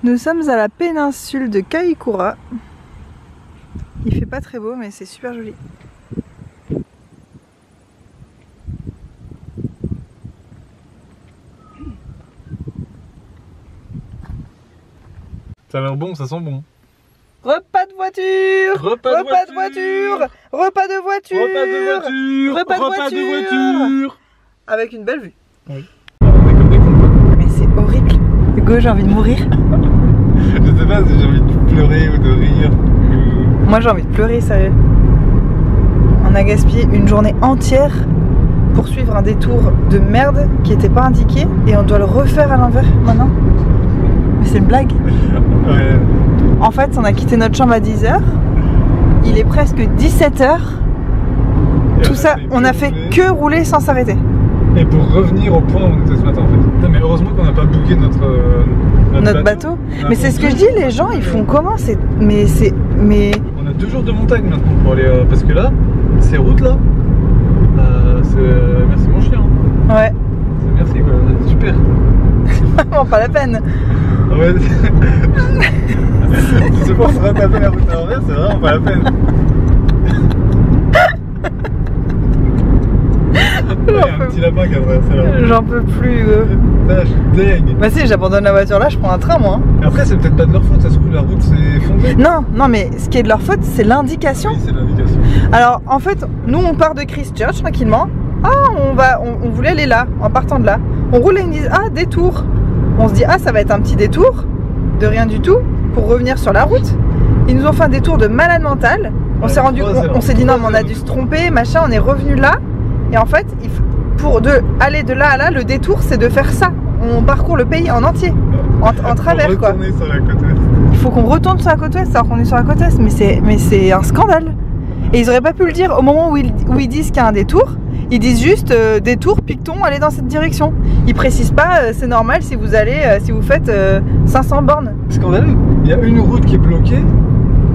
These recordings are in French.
Nous sommes à la péninsule de Kaikoura. Il fait pas très beau mais c'est super joli. Ça a l'air bon, ça sent bon. Repas de voiture. Repas de voiture. Repas de voiture. Repas de voiture. Repas de voiture. Avec une belle vue. Oui. On est comme des cons quoi. Mais c'est horrible. Hugo, j'ai envie de mourir. Je sais pas si j'ai envie de pleurer ou de rire. Moi j'ai envie de pleurer, sérieux. On a gaspillé une journée entière pour suivre un détour de merde qui était pas indiqué et on doit le refaire à l'envers maintenant. Mais c'est une blague. Ouais. En fait, on a quitté notre chambre à 10 h. Il est presque 17 h. Tout ça, on a fait que rouler sans s'arrêter. Et pour revenir au point où on était ce matin en fait. Putain, mais heureusement qu'on n'a pas booké notre bateau. Mais c'est ce que je dis, les gens ils font comment? Mais on a 2 jours de montagne maintenant pour aller parce que là, ces routes là, merci mon chien. Ouais. Merci quoi, super. Vraiment pas la peine. Ouais. C'est pour se retaper la route à l'envers, c'est vraiment pas la peine. Il y a un petit lapin qui a traversé là. J'en peux plus. Putain, je suis dingue. Bah si, j'abandonne la voiture là, je prends un train moi. Après, c'est peut-être pas de leur faute, ça se trouve la route s'est fondée. Non, mais ce qui est de leur faute, c'est l'indication. Oui, c'est l'indication. Alors en fait, nous on part de Christchurch tranquillement. Ah, on voulait aller là, en partant de là. On roule et ils nous disent ah, détour. On se dit ah, ça va être un petit détour de rien du tout pour revenir sur la route. Ils nous ont fait un détour de malade mental. On s'est rendu, on s'est dit non, mais on a dû se tromper, machin. On est revenu là. Et en fait, pour aller de là à là, le détour c'est de faire ça. On parcourt le pays en entier, en travers quoi. Sur la côte ouest. Il faut qu'on retourne sur la côte ouest alors qu'on est sur la côte est, mais c'est un scandale. Et ils auraient pas pu le dire au moment où ils disent qu'il y a un détour. Ils disent juste détour, Picton, allez dans cette direction. Ils précisent pas c'est normal si vous allez, si vous faites 500 bornes. Scandaleux. Il y a une route qui est bloquée.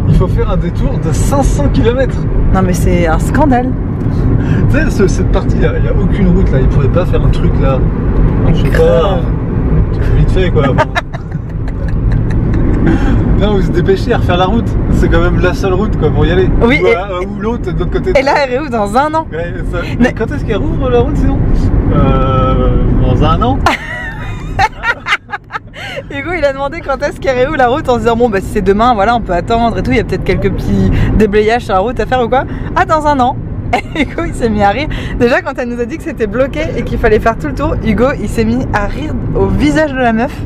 Il faut faire un détour de 500 km. Non mais c'est un scandale. Tu sais, cette partie là, il n'y a aucune route là. Ils pourraient pas faire un truc là. Je sais pas. Vite fait quoi. Non, vous se dépêchez à refaire la route. C'est quand même la seule route quoi pour y aller. Oui. Ou l'autre de l'autre côté. Et là, elle réouvre dans un an. Ouais, ça. Mais quand est-ce qu'elle rouvre la route sinon dans un an. Hugo il a demandé quand est-ce qu'elle réouvre la route en se disant bon bah si c'est demain voilà on peut attendre et tout, il y a peut-être quelques petits déblayages sur la route à faire ou quoi. Ah dans un an. Et Hugo il s'est mis à rire. Déjà quand elle nous a dit que c'était bloqué et qu'il fallait faire tout le tour, Hugo il s'est mis à rire au visage de la meuf.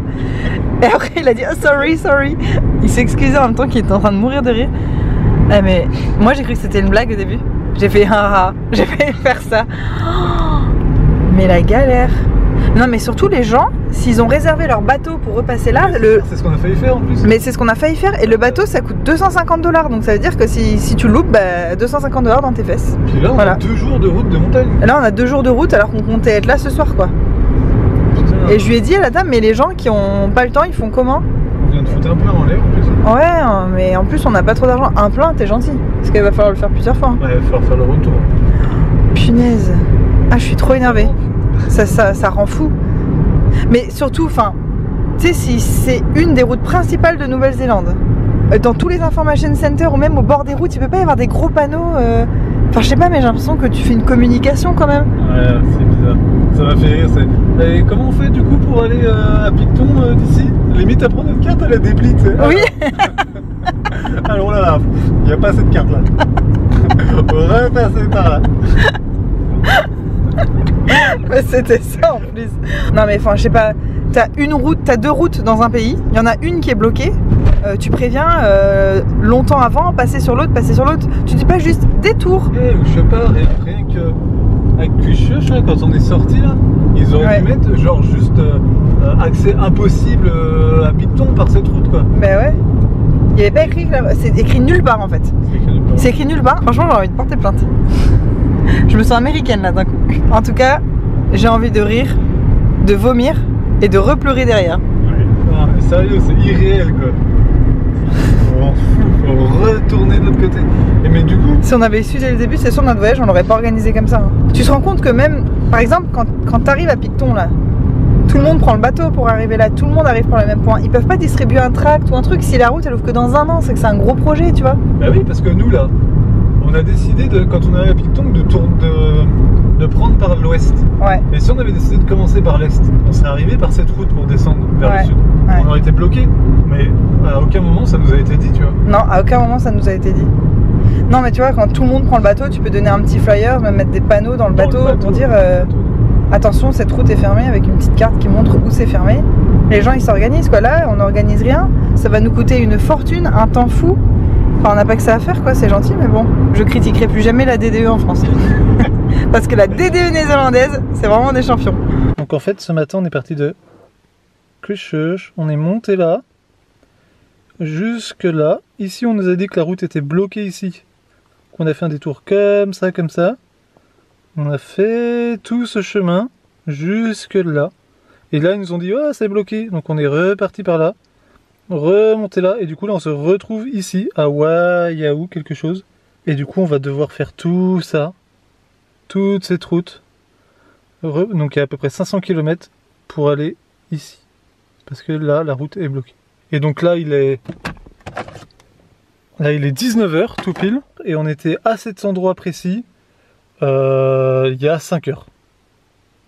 Et après il a dit oh sorry. Il s'est excusé en même temps qu'il était en train de mourir de rire. Ah, mais moi j'ai cru que c'était une blague au début. J'ai fait haha, j'ai failli faire ça. Oh, mais la galère. Non mais surtout les gens, s'ils ont réservé leur bateau pour repasser là, c'est ce qu'on a failli faire en plus. Mais c'est ce qu'on a failli faire et le bateau ça coûte 250 $, donc ça veut dire que si tu loupes, bah 250 $ dans tes fesses. Puis là on a 2 jours de route de montagne. Et là on a 2 jours de route alors qu'on comptait être là ce soir quoi. Putain. Et je lui ai dit à la dame, mais les gens qui ont pas le temps ils font comment? On vient de foutre un plein en l'air en plus. Ouais mais en plus on n'a pas trop d'argent. Un plein t'es gentil, parce qu'il va falloir le faire plusieurs fois. Ouais il va falloir faire le retour. Punaise. Ah je suis trop énervée. Ça rend fou. Mais surtout, enfin, tu sais, si c'est une des routes principales de Nouvelle-Zélande, dans tous les information centers ou même au bord des routes, il peut pas y avoir des gros panneaux. Enfin, je sais pas, mais j'ai l'impression que tu fais une communication quand même. Ouais, c'est bizarre. Ça m'a fait rire. Et comment on fait du coup pour aller à Picton d'ici? Limite à prendre une carte à la déplie, tu sais. Oui. Alors là, il n'y a pas cette carte là. Repasser par là. Mais c'était ça en plus. Non mais enfin je sais pas, t'as 2 routes dans un pays, il y en a une qui est bloquée, tu préviens longtemps avant, passer sur l'autre, tu dis pas juste détour. Je sais pas, rien que avec Christchurch quand on est sorti là, ils auraient pu mettre genre juste accès impossible à Picton par cette route quoi. Bah ouais. Il n'y avait pas écrit là, c'est écrit nulle part en fait. C'est écrit nulle part, franchement j'ai envie de porter plainte. Je me sens américaine là d'un coup. En tout cas, j'ai envie de rire, de vomir et de repleurer derrière. Ouais. Sérieux, c'est irréel quoi. Faut retourner de l'autre côté. Et mais du coup, si on avait su dès le début, c'est sûr notre voyage, on l'aurait pas organisé comme ça. Hein. Tu te rends compte que même, par exemple, quand tu arrives à Picton là, Tout le monde prend le bateau pour arriver là, tout le monde arrive par le même point. Ils peuvent pas distribuer un tract ou un truc si la route elle ouvre que dans un an, c'est que c'est un gros projet, tu vois. Bah oui, parce que nous là, on a décidé quand on arrive à Picton de prendre par l'ouest. Ouais. Et si on avait décidé de commencer par l'est, on serait arrivé par cette route pour descendre vers le sud. Ouais. On aurait été bloqué, mais à aucun moment ça nous a été dit, tu vois. Non, à aucun moment ça nous a été dit. Non, mais tu vois, quand tout le monde prend le bateau, tu peux donner un petit flyer, même mettre des panneaux dans le bateau pour dire attention, cette route est fermée, avec une petite carte qui montre où c'est fermé. Les gens ils s'organisent quoi. Là, on n'organise rien, ça va nous coûter une fortune, un temps fou. Enfin, on n'a pas que ça à faire quoi, c'est gentil, mais bon, je critiquerai plus jamais la DDE en France. Parce que la DDE néerlandaise, c'est vraiment des champions. Donc en fait, ce matin, on est parti de Christchurch, on est monté là, jusque là. Ici, on nous a dit que la route était bloquée ici. On a fait un détour comme ça, comme ça. On a fait tout ce chemin jusque là. Et là, ils nous ont dit, oh, c'est bloqué. Donc on est reparti par là, remonté là. Et du coup, là, on se retrouve ici, à Waiau, quelque chose. Et du coup, on va devoir faire tout ça, toute cette route. Donc il y a à peu près 500 km pour aller ici. Parce que là, la route est bloquée. Et donc là, il est 19h tout pile. Et on était à cet endroit précis il y a 5 heures.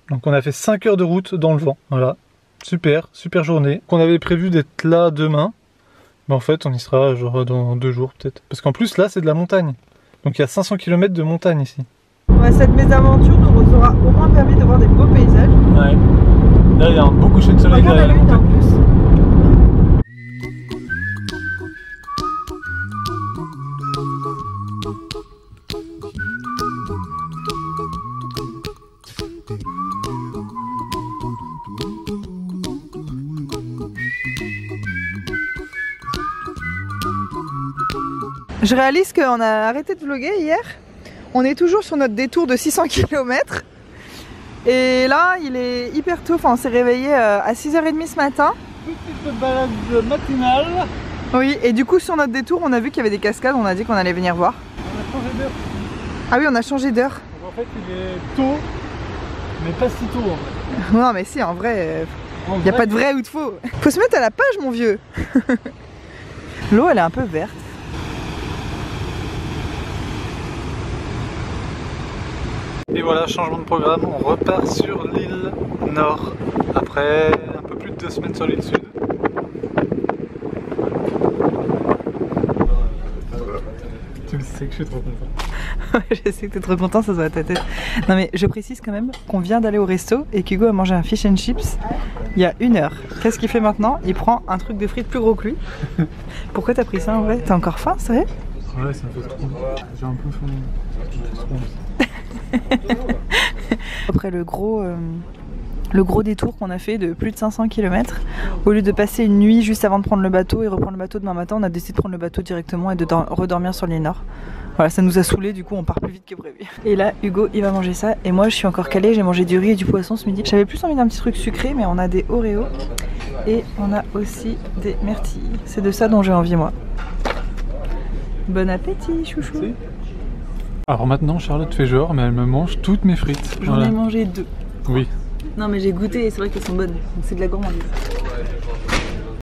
Donc on a fait 5 heures de route dans le vent. Voilà. Super, super journée. On avait prévu d'être là demain. Mais en fait, on y sera genre dans 2 jours peut-être. Parce qu'en plus, là, c'est de la montagne. Donc il y a 500 km de montagne ici. Ouais, cette mésaventure nous aura au moins permis de voir des beaux paysages. Ouais. Là, il y a un beau coucher de soleil derrière la montagne. En plus. Je réalise qu'on a arrêté de vlogger hier. On est toujours sur notre détour de 600 km. Et là, il est hyper tôt. Enfin, on s'est réveillé à 6h30 ce matin. Petite balade matinale. Oui, et du coup, sur notre détour, on a vu qu'il y avait des cascades. On a dit qu'on allait venir voir. On a changé d'heure. Ah oui, on a changé d'heure. En fait, il est tôt, mais pas si tôt en fait. Non, mais si, en vrai, il n'y a pas de vrai ou de faux. Faut se mettre à la page, mon vieux. L'eau, elle est un peu verte. Et voilà, changement de programme, on repart sur l'île Nord après un peu plus de 2 semaines sur l'île Sud. Tu le sais que je suis trop content. Je sais que t'es trop content, ça se voit à ta tête. Non mais je précise quand même qu'on vient d'aller au resto et qu'Hugo a mangé un fish and chips il y a 1 heure. Qu'est-ce qu'il fait maintenant? Il prend un truc de frites plus gros que lui. Pourquoi t'as pris ça en vrai? T'as encore faim, c'est vrai? Ouais, ça me fait trop. J'ai un peu faim. Après le gros détour qu'on a fait de plus de 500 km, au lieu de passer une nuit juste avant de prendre le bateau et reprendre le bateau demain matin, on a décidé de prendre le bateau directement et de redormir sur l'île Nord. Voilà, ça nous a saoulés, du coup on part plus vite que prévu. Et là Hugo il va manger ça et moi je suis encore calée, j'ai mangé du riz et du poisson ce midi. J'avais plus envie d'un petit truc sucré, mais on a des Oreos et on a aussi des myrtilles. C'est de ça dont j'ai envie moi. Bon appétit chouchou. Si. Alors maintenant Charlotte fait genre, mais elle me mange toutes mes frites. J'en ai mangé 2. Oui. Non mais j'ai goûté et c'est vrai qu'elles sont bonnes, donc c'est de la gourmandise.